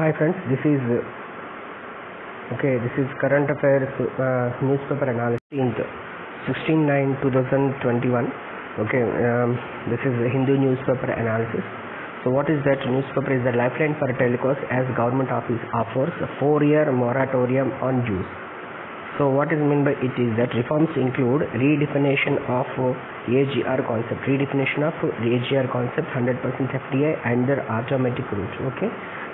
Hi friends, this is current affairs newspaper analysis 16/9/2021. This is a Hindu newspaper analysis. So what is that newspaper? Is the lifeline for telecos as government office offers a 4-year moratorium on dues. So what is meant by it is that reforms include redefinition of AGR concept, 100% FDI under automatic route.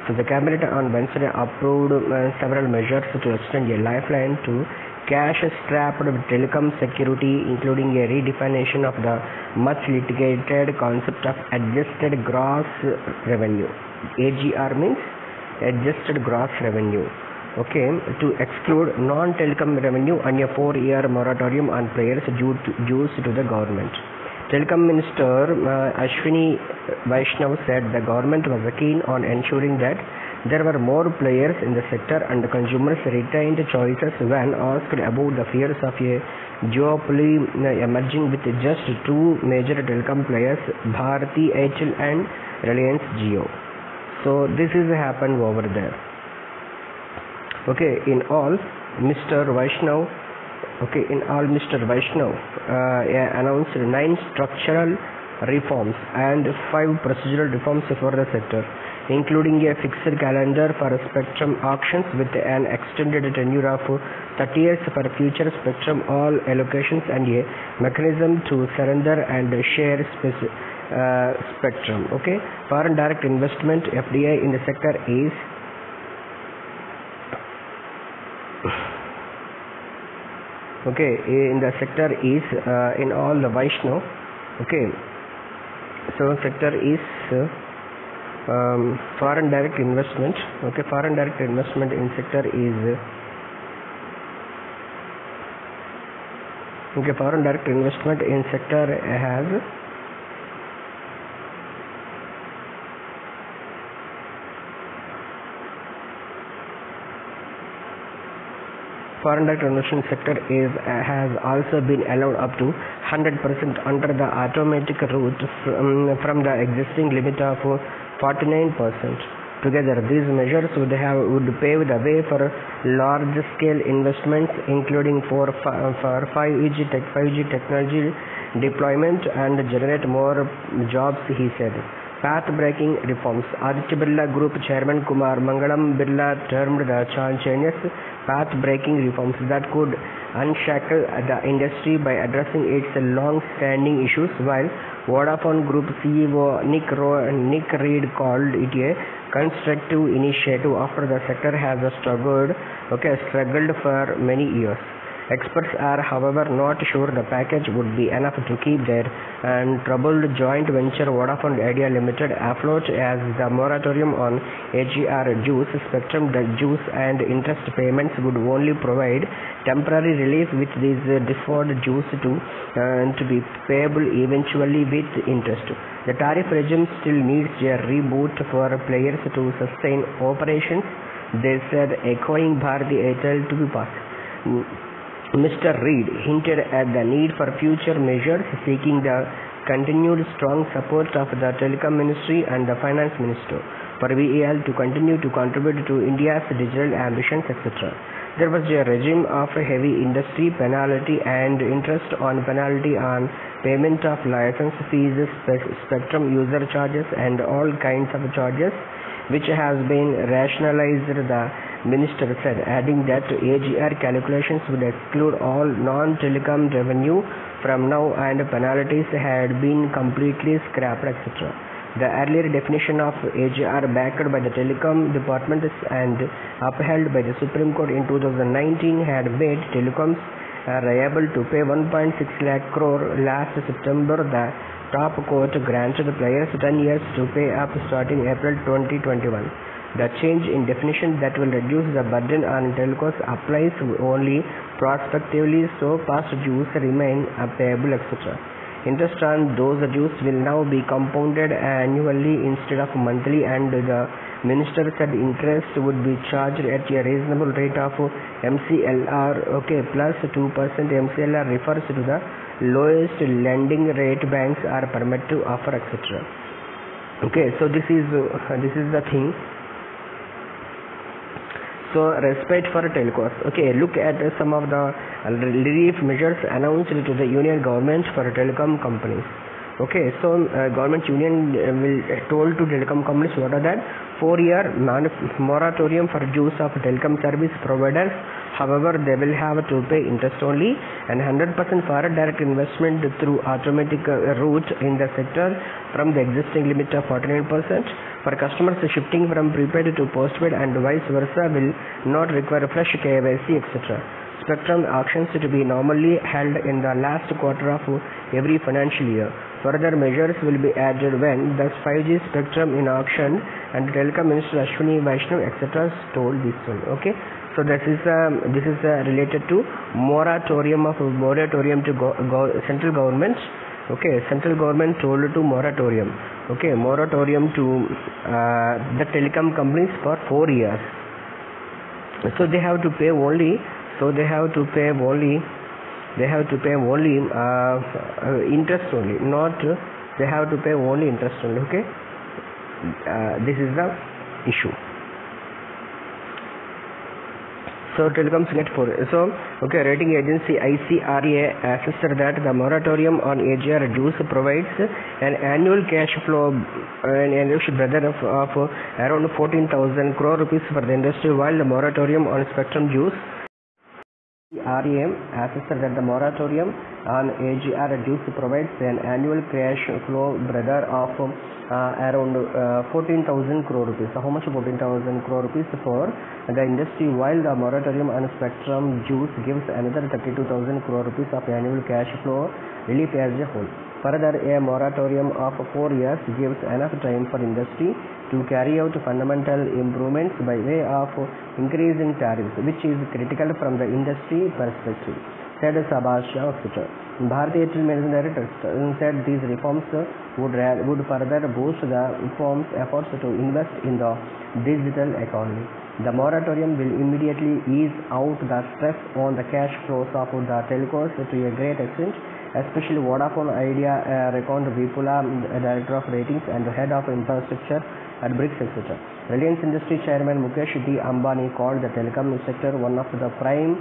So the cabinet on Wednesday approved several measures to extend a lifeline to cash strapped telecom security, including a redefinition of the much litigated concept of adjusted gross revenue. AGR means adjusted gross revenue. To exclude non-telecom revenue and a 4-year moratorium on players dues to the government. Telecom Minister Ashwini Vaishnav said the government was keen on ensuring that there were more players in the sector and consumers retained choices when asked about the fears of a duopoly emerging with just two major telecom players, Bharti Airtel and Reliance Jio. So this is happened over there. In all, Mr. Vaishnav announced 9 structural reforms and 5 procedural reforms for the sector, including a fixed calendar for spectrum auctions with an extended tenure of 30 years for future spectrum all allocations and a mechanism to surrender and share spectrum. Foreign direct investment FDI in the sector is in the sector is in all the Vaishnav. So sector is foreign direct investment. Foreign direct investment in sector is foreign direct investment in sector has foreign direct investment sector has also been allowed up to 100% under the automatic route from the existing limit of 49%. Together, these measures would pave the way for large-scale investments, including for 5G technology deployment and generate more jobs, he said. Path-breaking reforms. Aditya Birla Group Chairman Kumar Mangalam Birla termed the Chinese path-breaking reforms that could unshackle the industry by addressing its long-standing issues, while Vodafone Group CEO Nick Reed called it a constructive initiative after the sector has struggled for many years. Experts are, however, not sure the package would be enough to keep their troubled joint venture Vodafone Idea Limited afloat, as the moratorium on AGR dues, spectrum dues and interest payments would only provide temporary relief, with these deferred dues to be payable eventually with interest. The tariff regime still needs a reboot for players to sustain operations, they said, echoing Bharti Airtel to be passed. Mr. Reed hinted at the need for future measures, seeking the continued strong support of the Telecom Ministry and the Finance Minister for VEL to continue to contribute to India's digital ambitions, etc. There was a regime of heavy industry penalty and interest on penalty on payment of license fees, spectrum user charges and all kinds of charges, which has been rationalized, the minister said, adding that AGR calculations would exclude all non-telecom revenue from now and penalties had been completely scrapped, etc. The earlier definition of AGR, backed by the telecom department and upheld by the Supreme Court in 2019, had made telecoms liable to pay 1.6 lakh crore. Last September, the top court granted players 10 years to pay up starting April 2021. The change in definition that will reduce the burden on telcos applies only prospectively, so past dues remain payable, etc. Interest on those dues will now be compounded annually instead of monthly, and the minister said interest would be charged at a reasonable rate of MCLR, plus 2%. MCLR refers to the lowest lending rate banks are permitted to offer, etc. So this is the thing. So respite for telcos. Okay, look at some of the relief measures announced to the union government for telecom companies. Okay, so government union will told to telecom companies what are that 4-year moratorium for use of telecom service providers. However, they will have to pay interest only, and 100% for direct investment through automatic route in the sector from the existing limit of 49%. For customers shifting from prepaid to postpaid and vice versa will not require fresh KYC, etc. Spectrum auctions to be normally held in the last quarter of every financial year. Further measures will be added when the 5G spectrum in auction, and Telecom Minister Ashwini Vaishnaw etc. told this one. Okay, so this is related to moratorium to central government. Okay, central government told to moratorium. Okay, moratorium to the telecom companies for 4 years. So they have to pay only. Interest only, not they have to pay only interest only. Okay, this is the issue. So telecoms get 4. So okay, rating agency ICRA assessed that the moratorium on AGR dues provides an annual cash flow brother of around 14,000 crore rupees for the industry, while the moratorium on spectrum dues REM assessed that the moratorium on AGR dues provides an annual cash flow brother of around 14,000 crore rupees. So how much? 14,000 crore rupees for the industry, while the moratorium on spectrum dues gives another 32,000 crore rupees of annual cash flow relief as a whole. Further, a moratorium of 4 years gives enough time for industry to carry out fundamental improvements by way of increasing tariffs, which is critical from the industry perspective, said Subhash Jha, etc. Bharti Airtel Managing Director said these reforms would further boost the firm's efforts to invest in the digital economy. The moratorium will immediately ease out the stress on the cash flows of the telcos to a great extent, especially Vodafone Idea reckoned Vipula, Director of Ratings and Head of Infrastructure at BRICS, etc. Reliance Industry Chairman Mukesh D. Ambani called the telecom sector one of the prime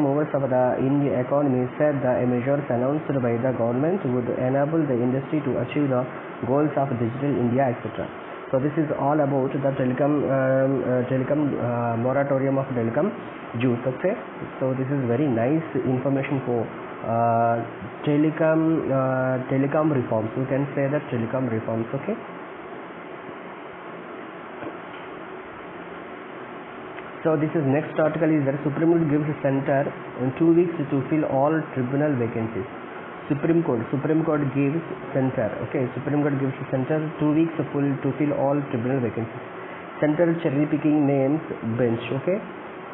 movers of the Indian economy, said the measures announced by the government would enable the industry to achieve the goals of digital India, etc. So this is all about the telecom moratorium of telecom dues. Okay, so this is very nice information for telecom reforms. We can say that telecom reforms. Okay. So this is next article is that Supreme Court gives center in 2 weeks to fill all tribunal vacancies. Supreme Court gives center. Okay, Supreme Court gives center 2 weeks to fill all tribunal vacancies. Center cherry picking names bench. Okay,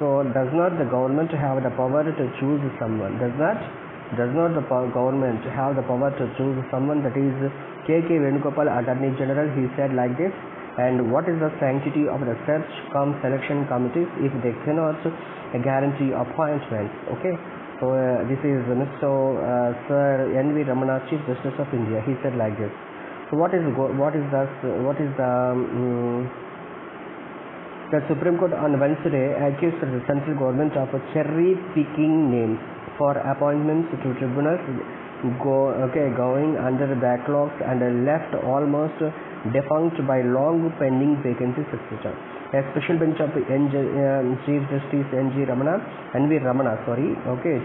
so does not the government have the power to choose someone? Does not the government have the power to choose someone? That is K.K. Venugopal, Attorney General. He said like this. And what is the sanctity of the search selection committees if they cannot guarantee appointments? Okay, so this is Mr. Sir N.V. Ramana, Chief Justice of India. He said like this. So the Supreme Court on Wednesday accused the central government of cherry picking names for appointments to tribunals going under backlogs and left almost defunct by long pending vacancies, etc. A special bench of Chief Justice N.V. Ramana,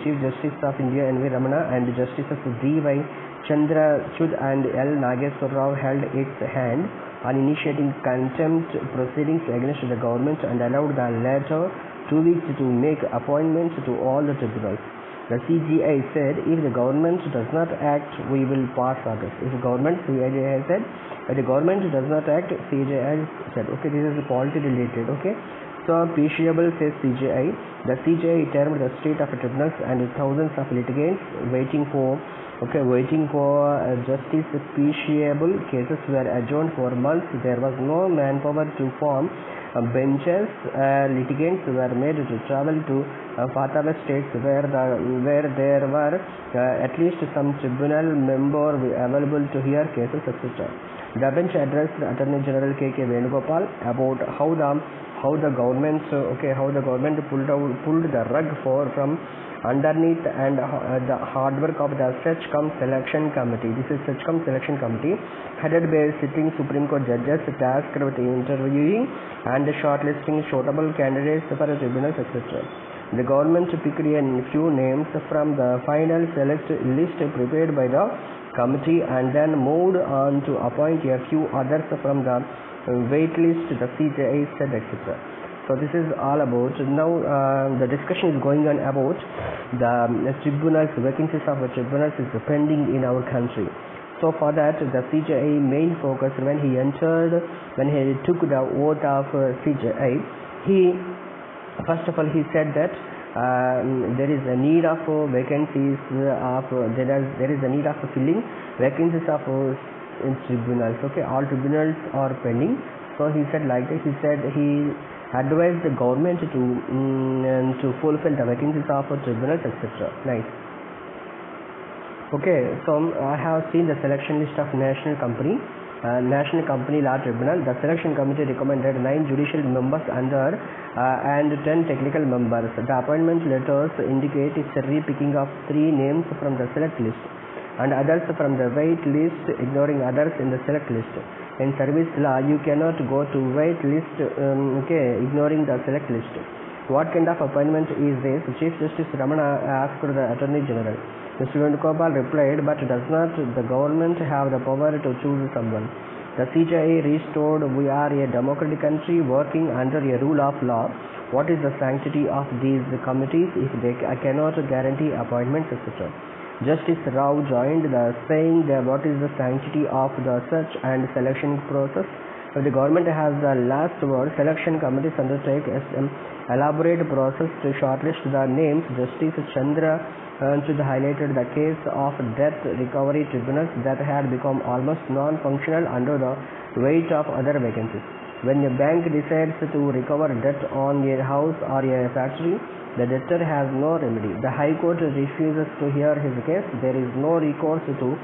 Chief Justice of India N.V. Ramana and Justices D.Y. Chandrachud and L. Nageswar Rao held its hand on initiating contempt proceedings against the government and allowed the latter 2 weeks to make appointments to all the tribunals. The CJI said, if the government does not act, we will pass orders. If the government, CJI said, if the government does not act, CJI said. Okay, this is polity related. Okay, so appreciable, says CJI. The CJI termed the state of tribunals and thousands of litigants waiting for justice. Appreciable cases were adjourned for months. There was no manpower to form benches. Litigants were made to travel to far west states where there were at least some tribunal member available to hear cases, etc. The bench addressed Attorney General K.K. Venugopal about how the government pulled the rug from underneath and the hard work of the Search Cum Selection Committee. This is Search Cum Selection Committee headed by sitting Supreme Court judges tasked with interviewing and shortlisting suitable candidates for tribunals, etc. The government picked a few names from the final select list prepared by the committee and then moved on to appoint a few others from the wait list, the CJI said, etc. So this is all about. Now the discussion is going on about the tribunals, vacancies of the tribunals is pending in our country. So for that, the CJI main focus when he took the oath of CJI, first of all he said that there is a need of vacancies there is a need of filling vacancies of tribunals. Okay, all tribunals are pending. So he said like this. He said he advised the government to fulfill the vacancies of tribunals, etc. Nice. Okay, so I have seen the selection list of National Company Law Tribunal. The selection committee recommended 9 judicial members and 10 technical members. The appointment letters indicate it's a re-picking of 3 names from the select list and others from the wait list, ignoring others in the select list. In service law, you cannot go to wait list, ignoring the select list. What kind of appointment is this? Chief Justice Ramana asked the Attorney General. Mr. Venugopal replied, but does not the government have the power to choose someone? The CJI restored, we are a democratic country working under a rule of law. What is the sanctity of these committees if they cannot guarantee appointments, etc.? Justice Rao joined the saying that what is the sanctity of the search and selection process? If the government has the last word, selection committees undertake an elaborate process to shortlist the names. Justice Chandra highlighted the case of death recovery tribunals that had become almost non-functional under the weight of other vacancies. When a bank decides to recover debt on a house or a factory, the debtor has no remedy. The High Court refuses to hear his case. There is no recourse to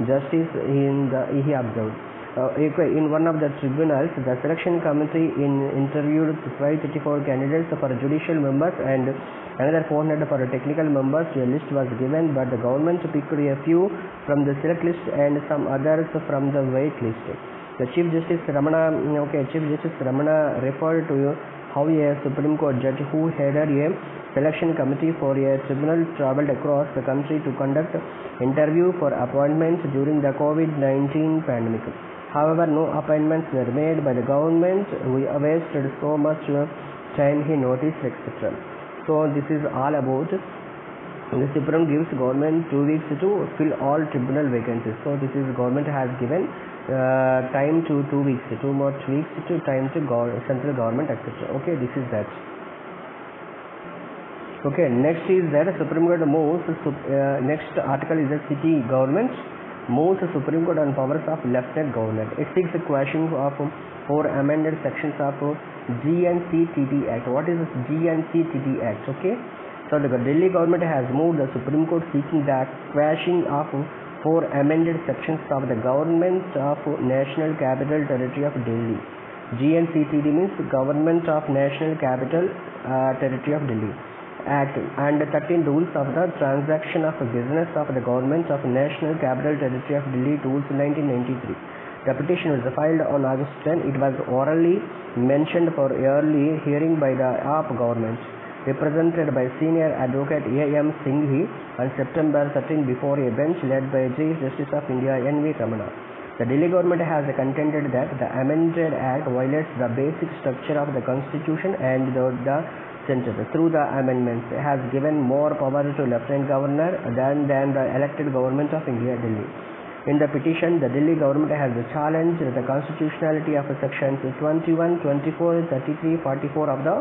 justice he observed. In one of the tribunals, the selection committee interviewed 534 candidates for judicial members and another 400 for technical members. A list was given, but the government picked a few from the select list and some others from the wait list. The Chief Justice Ramana referred to how a Supreme Court judge who headed a selection committee for a tribunal traveled across the country to conduct interview for appointments during the COVID-19 pandemic. However, no appointments were made by the government. We wasted so much time, he noticed, etc. So this is all about the Supreme gives government 2 weeks to fill all tribunal vacancies. So this is government has given time to 2 weeks, 2 more weeks to time to central government, etc. Okay, this is that. Okay, next is that Supreme Court moves. Next article is the city government moves the Supreme Court on powers of Lieutenant Governor. It seeks a question of 4 amended sections of GNCTT Act. What is this GNCTT Act? Okay, so the Delhi government has moved the Supreme Court seeking the quashing of 4 amended sections of the Government of National Capital Territory of Delhi. GNCTD means Government of National Capital Territory of Delhi Act and 13 rules of the transaction of business of the Government of National Capital Territory of Delhi rules 1993. The petition was filed on August 10. It was orally mentioned for early hearing by the AAP government, represented by senior advocate A.M. Singhvi on September 13 before a bench led by Chief Justice of India N.V. Ramana. The Delhi government has contended that the amended act violates the basic structure of the constitution and the Center, through the amendments, has given more power to Lieutenant Governor than the elected government of India, Delhi. In the petition, the Delhi government has challenged the constitutionality of sections 21, 24, 33, 44 of the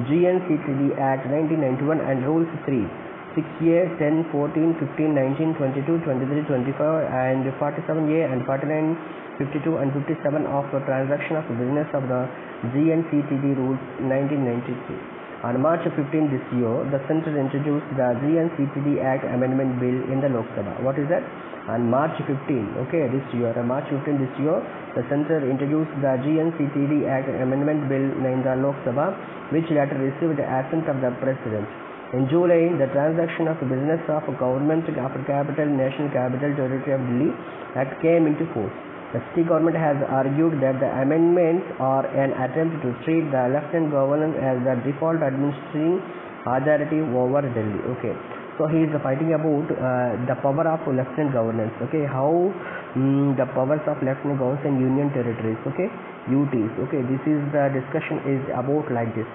GNCTD Act 1991 and Rules 3, 6A, 10, 14, 15, 19, 22, 23, 25 and 47A and 49, 52 and 57 of the transaction of business of the GNCTD Rules 1993. On March 15 this year, the Centre introduced the GNCTD Act Amendment Bill in the Lok Sabha. What is that? On March 15, okay, this year, the censor introduced the GNCTD Act Amendment Bill in the Lok Sabha, which later received the assent of the President. In July, the Transaction of Business of Government of Capital National Capital Territory of Delhi Act came into force. The city government has argued that the amendments are an attempt to treat the Lieutenant Governor as the default administrating authority over Delhi. Okay. So he is fighting about the power of lieutenant governors. Okay, how the powers of lieutenant governors and union territories. Okay, UTs. Okay, this is the discussion is about like this.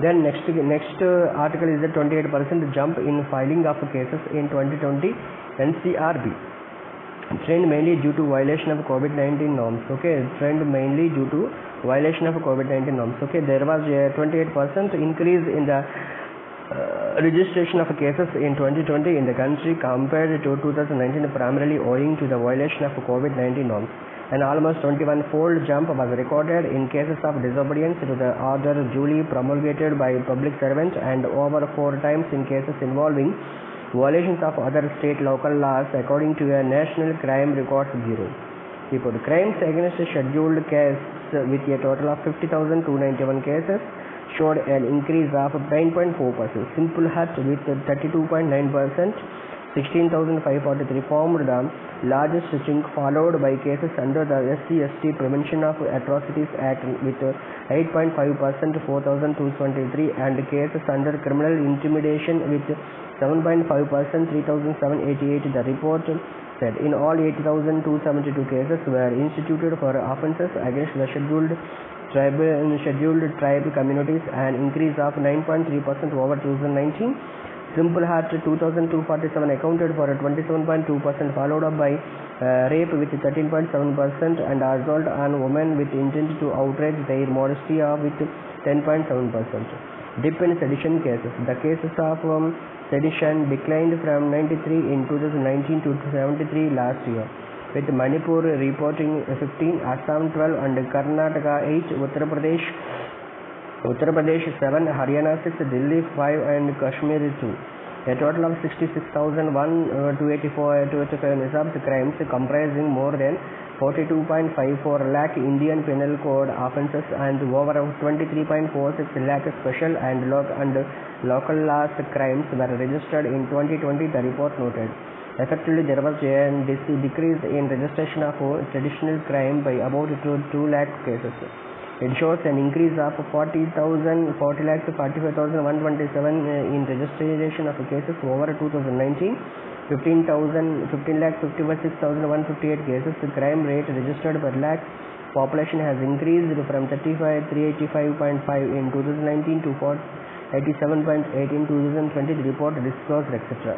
Then next article is the 28% jump in filing of cases in 2020 NCRB. Trend mainly due to violation of COVID-19 norms. Okay, trend mainly due to violation of COVID-19 norms. Okay, there was a 28% increase in the registration of cases in 2020 in the country compared to 2019, primarily owing to the violation of COVID-19 norms. An almost 21-fold jump was recorded in cases of disobedience to the order duly promulgated by public servants, and over 4 times in cases involving violations of other state local laws, according to a National Crime Records Bureau report. Crimes against scheduled cases with a total of 50,291 cases showed an increase of 9.4%. Simple Hut with 32.9%, 16,543 formed the largest chunk, followed by cases under the SC/ST Prevention of Atrocities Act with 8.5%, 4,223, and cases under criminal intimidation with 7.5%, 3,788. The report said in all 80,272 cases were instituted for offences against the scheduled tribe communities, an increase of 9.3% over 2019. Simple Hut 2,247 accounted for 27.2%, followed up by rape with 13.7% and assault on women with intent to outrage their modesty with 10.7%. Dip in sedition cases. The cases of sedition declined from 93 in 2019 to 73 last year, with Manipur reporting 15, Assam 12, and Karnataka 8, Uttar Pradesh 7, Haryana 6, Delhi 5, and Kashmir 2. A total of 66,285 Nisab's crimes, comprising more than 42.54 lakh Indian Penal Code offences and over 23.46 lakh special and local laws crimes were registered in 2020, the report noted. Effectively, there was a decrease in registration of traditional crime by about 2 lakh cases. It shows an increase of 40,045,127 in registration of cases over 2019, 15,56,158 cases. The crime rate registered per lakh population has increased from 385.5 in 2019 to 87.8 in 2020, the report disclosed, etc.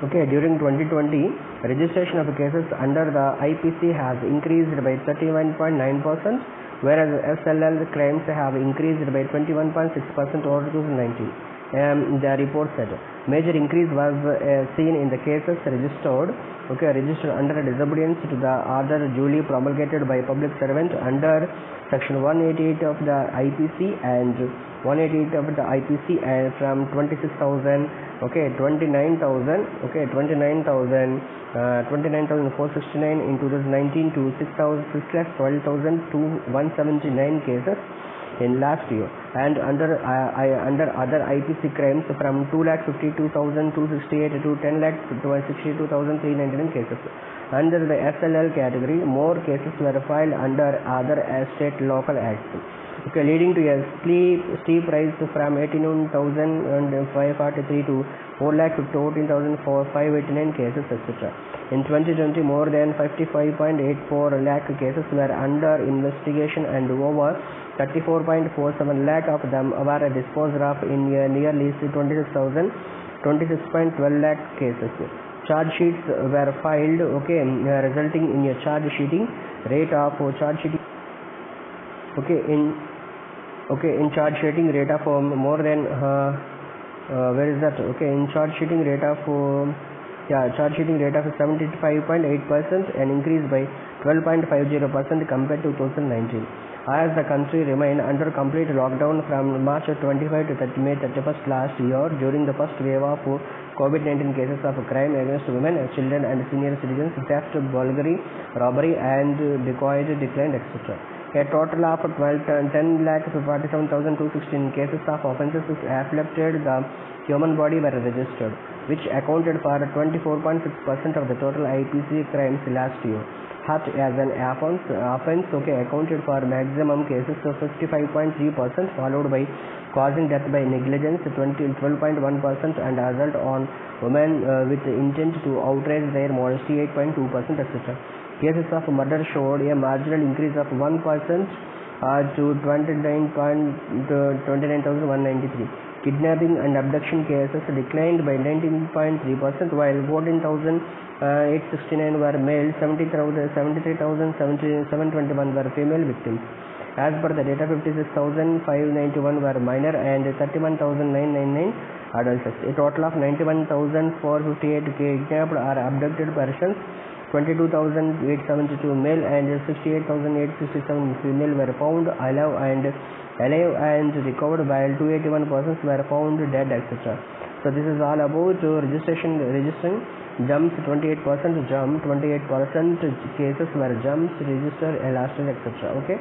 Okay, during 2020, registration of cases under the IPC has increased by 31.9%, whereas SLL crimes have increased by 21.6% over 2019. The report said major increase was seen in the cases registered under disobedience to the order duly promulgated by public servant under section 188 of the IPC and 188 of the IPC, and from 29,469 in 2019 to 6,12,179 cases in last year, and under other IPC crimes from 2,52,268 to 10,62,399 cases. Under the SLL category, more cases were filed under other state local acts, leading to a steep rise from 89,543 to 4,14,589 cases, etc. In 2020, more than 55.84 lakh cases were under investigation, and over 34.47 lakh of them were disposed of in nearly 26.12 lakh cases. Charge sheets were filed, resulting in a charge sheeting rate of in charge sheeting rate of more than in charge sheeting rate of charge sheeting rate of 75.8%, an increase by 12.50% compared to 2019. As the country remained under complete lockdown from March 25 to May 31st last year, during the first wave of COVID-19 cases of crime against women, children and senior citizens, theft, burglary, robbery and dacoit declined, etc. A total of 10,47,216 cases of offences affected the human body were registered, which accounted for 24.6% of the total IPC crimes last year. Hurt as an offense accounted for maximum cases of 55.3%, followed by causing death by negligence 12.1%, and assault on women with intent to outrage their modesty 8.2%, etc. Cases of murder showed a marginal increase of 1% to 29,193. Kidnapping and abduction cases declined by 19.3%, while 14,869 were male, 73,721 were female victims. As per the data, 56,591 were minor and 31,999 adults. A total of 91,458 kidnapped or abducted persons, 22,872 male and 68,867 female were found alive and recovered, while 281 persons were found dead, etc. So this is all about registering jumps 28% jump, 28% cases were jumps registered, elastic, etc. Okay.